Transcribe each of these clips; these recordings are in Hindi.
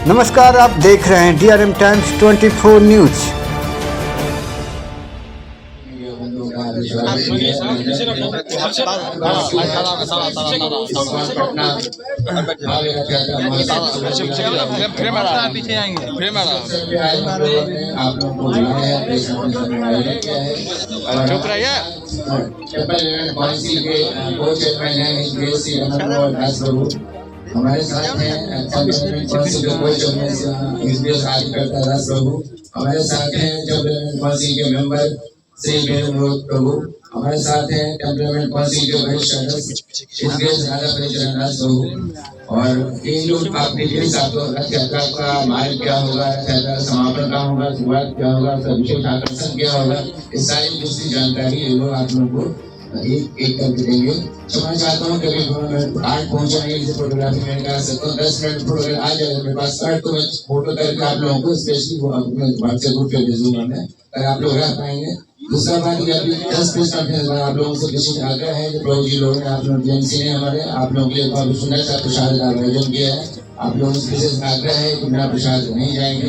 नमस्कार, आप देख रहे हैं DRM टाइम्स 24 न्यूज। चुप रहिए। हमारे साथ हैं हमारे साथ हैं के मेंबर श्री वेणुगोपाल प्रभु, हमारे साथ हैं टेम्परमेंट काउंसिल के वरिष्ठ सदस्य और इन लोग आपके लिए सातों रथ यात्रा का मार्ग क्या होगा, रथ यात्रा समापन क्या होगा, शुरुआत क्या होगा, विशेष आकर्षण क्या होगा, इस सारी दूसरी जानकारी ये लोग आप लोगों को एक एक करके देंगे। मैं चाहता हूँ कभी 8 पहुंचाएंगे, जैसे फोटोग्राफी मैंने कहा 10 मिनट फोटोग्राफी आ जाएगा मेरे पास तो मैं फोटो करके आप लोगों को स्पेशली व्हाट्सएप ग्रुप पे भेजूंगा मैं, अगर आप लोग रह पाएंगे। दूसरा बात ये अभी 10% आप लोगों से किसी आग्रह है, प्रभु जी लोग हैं, आप लोग DMC ने हमारे आप लोगों के लिए बहुत सुंदर सा प्रसाद का आयोजन किया है। आप लोगों से विशेष आग्रह है कि बिना प्रसाद नहीं जाएंगे।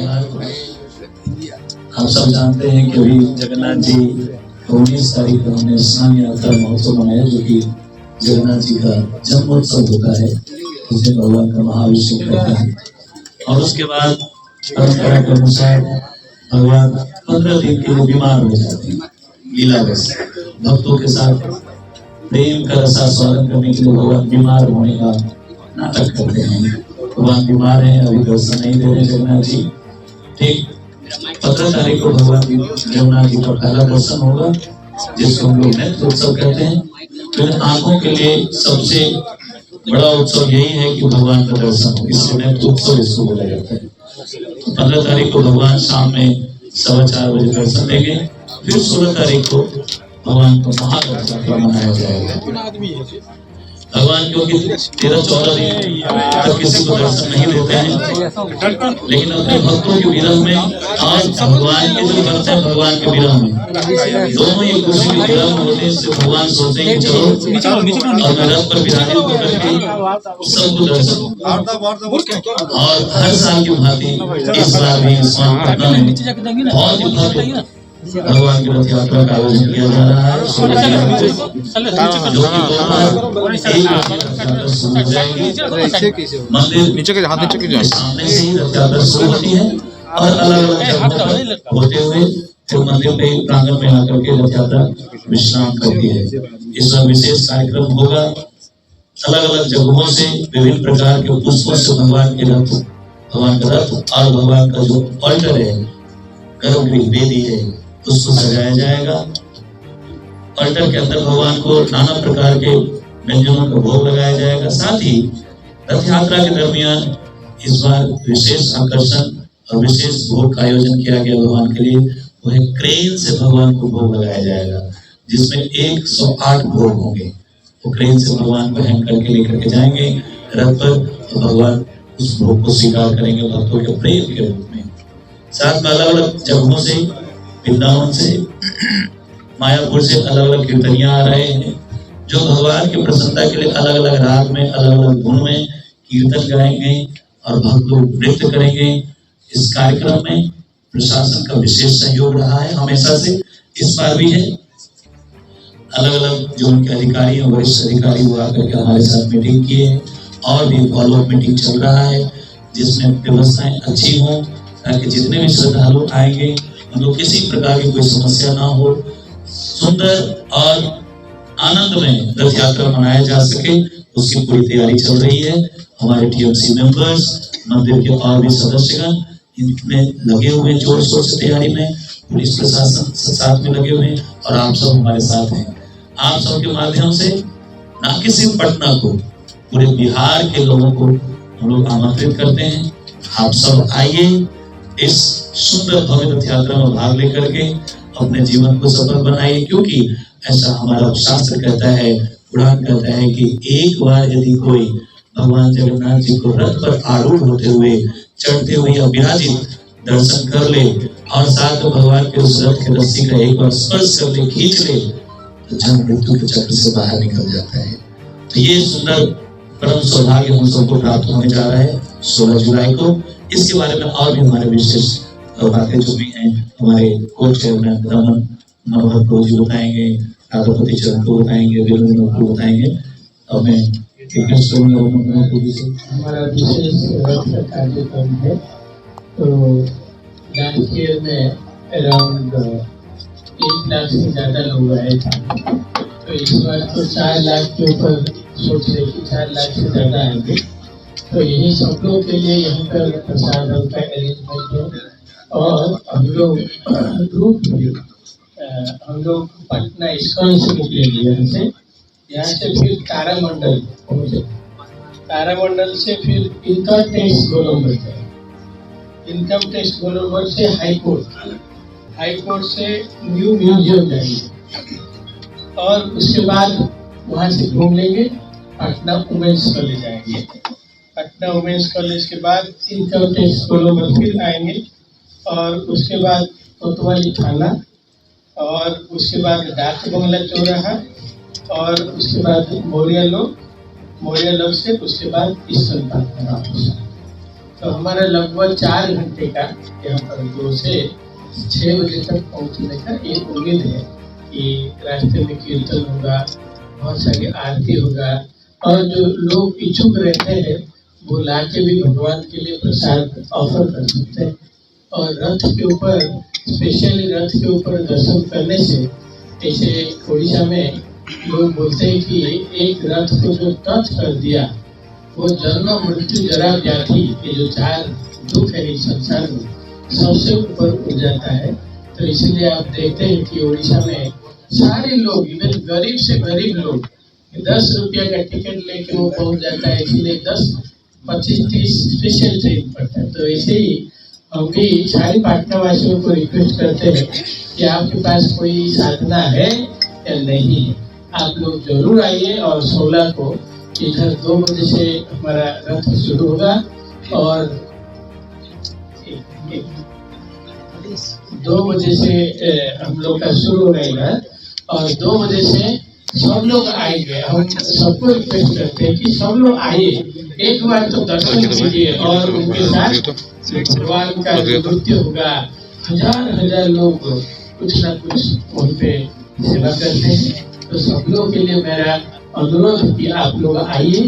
आप सब जानते हैं कि अभी जगन्नाथ जी 19 तारीख को हमने स्नान यात्रा महोत्सव मनाया, जो कि जगन्नाथ जी का जन्मोत्सव होता है, उस दिन भगवान का महाअभिषेक करते हैं और उसके बाद परंपरा के अनुसार भगवान 15 दिन के लिए बीमार हो जाते हैं। लीलावश भक्तों के साथ प्रेम का रसास्वादन करने के लिए भगवान बीमार होने का नाटक करते हैं। भगवान बीमार हैं, अभी दर्शन नहीं दे रहे जगन्नाथ जी। ठीक 15 तारीख को भगवान जगन्नाथ जी का पहला दर्शन होगा, जिसको हम लोग नेत्र उत्सव कहते हैं। तो आंखों के लिए सबसे बड़ा उत्सव यही है कि भगवान का दर्शन हो, इसलिए नेत्र उत्सव इसको बोला जाता है। 15 तारीख को भगवान शाम में 4:15 बजे दर्शन देंगे। फिर 16 तारीख को भगवान को महारथ यात्रा मनाया जाएगा। भगवान क्योंकि 13-14 दिन तक किसी को दर्शन नहीं देते हैं, लेकिन अपने भक्तों के विरह में और भगवान के जो भक्त हैं भगवान के विरह में दोनों एक दूसरे के विरह में होते हैं। इससे भगवान सोचते हैं कि चलो और मैं रथ पर विराजित होकर के सबको दर्शन। और हर साल की भांति इस बार भी पटना में बहुत ही भव्य भगवान की रथ यात्रा का आयोजन किया जा रहा है। मंदिर नीचे के हाथ नीचे के सामने से ही रथ यात्रा शुरू होती है और अलग अलग होते हुए फिर मंदिर के प्रांगण में आकर के रथ यात्रा विश्राम करती है। इस विशेष कार्यक्रम होगा। अलग अलग जगहों से विभिन्न प्रकार के पुष्पों से भगवान के रथ, भगवान का रथ और भगवान का जो अल्टर है, गर्भगृह वेदी है, उसको सजाया जाएगा। अल्टर के अंदर भगवान को नाना प्रकार के व्यंजनों का भोग लगाया जाएगा। साथ ही रथ यात्रा के दरमियान इस बार विशेष आकर्षण और विशेष भोग का आयोजन किया गया भगवान के लिए। वो है क्रेन से भगवान को भोग लगाया जाएगा, जिसमें 108 भोग होंगे। वो क्रेन से भगवान को हैंग करके लेकर के जाएंगे रथ पर, तो भगवान उस भोग को स्वीकार करेंगे भक्तों के प्रेम के रूप में। साथ में अलग अलग जगहों से, वृंदावन से, मायापुर से अलग अलग कीर्तनियां आ रहे हैं, जो भगवान की प्रसन्नता के लिए अलग अलग राग में, अलग अलग धुन में कीर्तन गाएंगे और भक्त लोग नृत्य करेंगे। इस कार्यक्रम में प्रशासन का विशेष सहयोग रहा है हमेशा से, इस बार भी है। अलग अलग जो उनके अधिकारी हैं, वरिष्ठ अधिकारी, वो आकर के हमारे साथ मीटिंग किए और भी फॉलोअप मीटिंग चल रहा है, जिसमें व्यवस्थाएं अच्छी हों ताकि जितने भी श्रद्धालु आएंगे उनको किसी प्रकार की कोई समस्या ना हो, सुंदर और आनंद में रथ यात्रा मनाया जा सके, उसकी पूरी तैयारी चल रही है। हमारे TMC मेंबर्स, मंदिर के और भी सदस्यगण इनमें लगे हुए जोर शोर से तैयारी में, पुलिस प्रशासन साथ में लगे हुए और आप सब हमारे साथ हैं। आप सबके माध्यम से न कि सिर्फ पटना को, पूरे बिहार के लोगों को हम लोग आमंत्रित करते हैं। आप सब आइए, इस सुंदर भव्य रथ यात्रा में भाग लेकर के अपने जीवन को सफल बनाइए, क्योंकि ऐसा हमारा शास्त्र कहता है, पुराण कहता है कि एक बार यदि कोई भगवान जगन्नाथ जी को रथ पर आरूढ़ होते हुए, चढ़ते हुए या विराजित दर्शन कर ले और साथ में भगवान के उस रथ के रस्सी का एक बार स्पर्श कर ले, खींच ले, तो जन्म मृत्यु के चक्र से बाहर निकल जाता है। तो ये सुंदर परम सौभाग्य हम सबको प्राप्त होने जा रहा है 16 जुलाई को। इसके बारे में और भी हमारे विशेष बातें जो भी हैं हमारे कोच चेयरमैन रमन मनोहर को जी बताएंगे, राधापति चरण को बताएंगे, वीरेंद्र को बताएंगे। और मैं हमारा विशेष कार्यक्रम है। तो लास्ट ईयर में अराउंड 1 लाख से ज्यादा लोग आए थे, तो इस बार तो 4 लाख के ऊपर सोच रहे कि 4 लाख से ज्यादा आएंगे। तो यही सब लोग के लिए यहाँ पर प्रसाद का अरेंजमेंट है। और हम लोग ग्रुप हम लोग पटना इस्कॉन से निकलेंगे यहाँ से फिर तारामंडल पहुँचे, तारामंडल से फिर इनकम टैक्स गोलंबर जाए, इनकम टैक्स गोलंबर से हाई कोर्ट से न्यू म्यूजियम जाएंगे और उसके बाद वहाँ से घूम लेंगे पटना वुमेन्स कॉलेज जाएंगे। पटना वुमेन्स कॉलेज के बाद इनकम टैक्स गोलंबर फिर आएंगे और उसके बाद कोतवाली थाना और उसके बाद डाक बंगला चौराहा और उसके बाद मौर्य लोग से उसके बाद ईस्टर्न पार्क में वापस। तो हमारा लगभग 4 घंटे का यहाँ पर 2 से 6 बजे तक पहुँचने का एक उम्मीद है कि रास्ते में कीर्तन होगा, बहुत सारी आरती होगा और जो लोग इच्छुक रहते हैं वो लाके भी भगवान के लिए प्रसाद ऑफर कर सकते हैं। और रथ के ऊपर स्पेशली रथ के ऊपर दर्शन करने से, जैसे उड़ीसा में लोग बोलते हैं कि एक रथ को जो टच कर दिया वो जन्म मृत्यु जरा व्याधि, ये जो 4 दुख है इस संसार में, सबसे ऊपर उठ जाता है। तो इसलिए आप देखते हैं कि उड़ीसा में सारे लोग, इवन गरीब से गरीब लोग 10 रुपया का टिकट लेके वो पहुंच जाता है। इसलिए 10, 25, 30 स्पेशल ट्रेन पड़ता है। तो ऐसे ही हम भी सारे पटना वासियों को रिक्वेस्ट करते हैं कि आपके पास कोई साधना है या नहीं, आप लोग जरूर आइए। और 16 को इधर 2 बजे से हमारा रथ शुरू होगा और 2 बजे से हम लोग का शुरू रहेगा और 2 बजे से सब लोग आएंगे। हम सबको रिक्वेस्ट करते हैं कि सब लोग आइए, एक बार तो दर्शन कीजिए और उनके साथ भगवान का नृत्य होगा। हजार लोग कुछ ना कुछ वहीं पे सेवा करते हैं। तो सब लोगों के लिए मेरा अनुरोध कि आप लोग आइए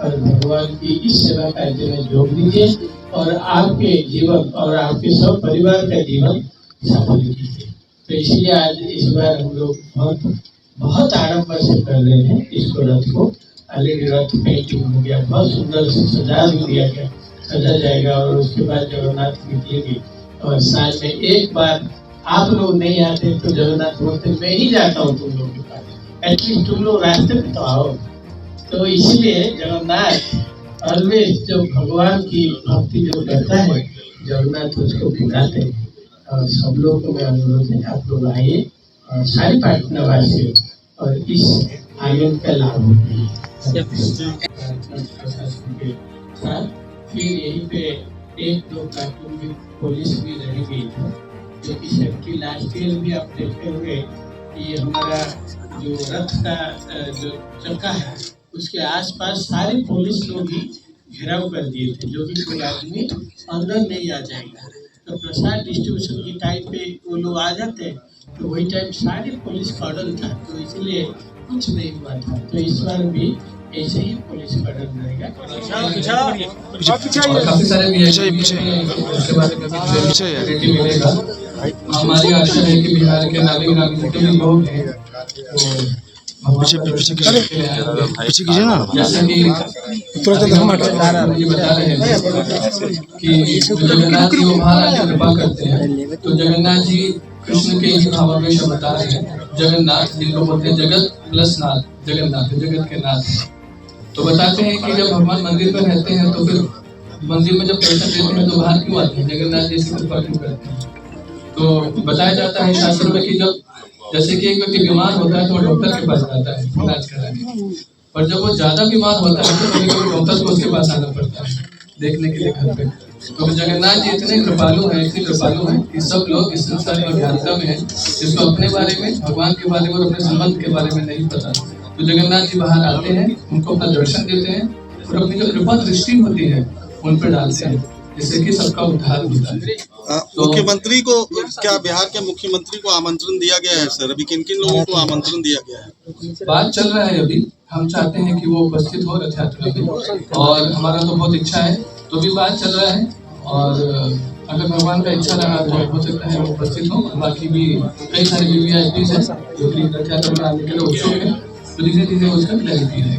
और भगवान की इस सेवा कार्य में जोड़ दीजिए और आपके जीवन और आपके सब परिवार का जीवन सफल कीजिए। तो इसलिए आज इस बार हम लोग बहुत आडम्बर से कर रहे हैं इसको, रथ को अलग रथ पेंटिंग हो गया, बहुत सुंदर से सजा भी दिया गया, सजा जाएगा। और उसके बाद जगन्नाथ निकलेगी और साल में एक बार आप लोग नहीं आते तो जगन्नाथ बोलते मैं ही जाता हूँ तुम लोग के पास, एटलीस्ट तुम लोग रास्ते में तो आओ। तो इसलिए जगन्नाथ ऑलवेज जो भगवान की भक्ति जो करता है जगन्नाथ उसको खिलाते हैं। और सब लोगों को मैं अनुरोध है आप लोग आइए और सारी पटना वासी और इस आनंद का लाभ उठाइए। फिर यहीं पे 1-2 कार्टून की पुलिस भी रहेगी जो कि सेफ्टी लास्ट ईयर भी आप देखते हुए ये हमारा जो रथ का जो चक्का है उसके आसपास सारे पुलिस लोग ही घेराव कर दिए थे, जो कि कोई आदमी अंदर नहीं आ जाएगा। तो प्रसाद डिस्ट्रीब्यूशन की टाइम पे वो लोग आ जाते हैं तो वही टाइम सारे पुलिस कॉर्डन था, तो इसलिए कुछ नहीं हुआ था। तो इस बार भी ऐसे ही पुलिस कॉर्डन रहेगा। काफी सारे हमारी आशा है कि बिहार के नागरिक जितने भी लोग हैं पीछे कीजिए ना, जैसे कि ये बता रहे हैं कि जगन्नाथ जी वो महाराज की कृपा करते हैं। तो जगन्नाथ जी कृष्ण के ही भावावेश बता रहे हैं। जगन्नाथ जिनको बोलते हैं जगत प्लस नाथ, जगन्नाथ जगत के नाथ। तो बताते हैं कि जब भगवान मंदिर में रहते हैं तो फिर मंदिर में जब दर्शन देते हैं तो बाहर क्यों आते हैं, जगन्नाथ जी इसकी कृपा क्यों करते हैं। तो बताया जाता है शास्त्र में कि जब जैसे कि एक व्यक्ति बीमार होता है तो वो डॉक्टर के पास जाता है इलाज कराने, और जब वो ज्यादा बीमार होता है तो कभी कभी डॉक्टर को उसके पास आना पड़ता है देखने के लिए घर पे। तो जगन्नाथ जी इतने कृपालु हैं कि सब लोग इस संसार में अज्ञानता में है, जिसको अपने बारे में, भगवान के बारे में और अपने संबंध के बारे में नहीं पता। तो जगन्नाथ जी बाहर आते हैं, उनको अपना दर्शन देते हैं और अपनी जो कृपा दृष्टि होती है उन पर डालते हैं। जिससे कि सबका उद्धार होता है। मुख्यमंत्री को क्या बिहार के मुख्यमंत्री को आमंत्रण दिया गया है सर? अभी किन किन लोगों को आमंत्रण दिया गया है? बात चल रहा है अभी, हम चाहते हैं कि वो उपस्थित हो रथ यात्रा में, और हमारा तो बहुत इच्छा है, तो भी बात चल रहा है, और अगर भगवान का इच्छा रहा तो हो सकता है वो उपस्थित हो। बाकी भी कई सारे VVIPs हैं जो कि रथ यात्रा में आने के लिए उत्सुक है, तो धीरे धीरे उसका क्लैरिटी है।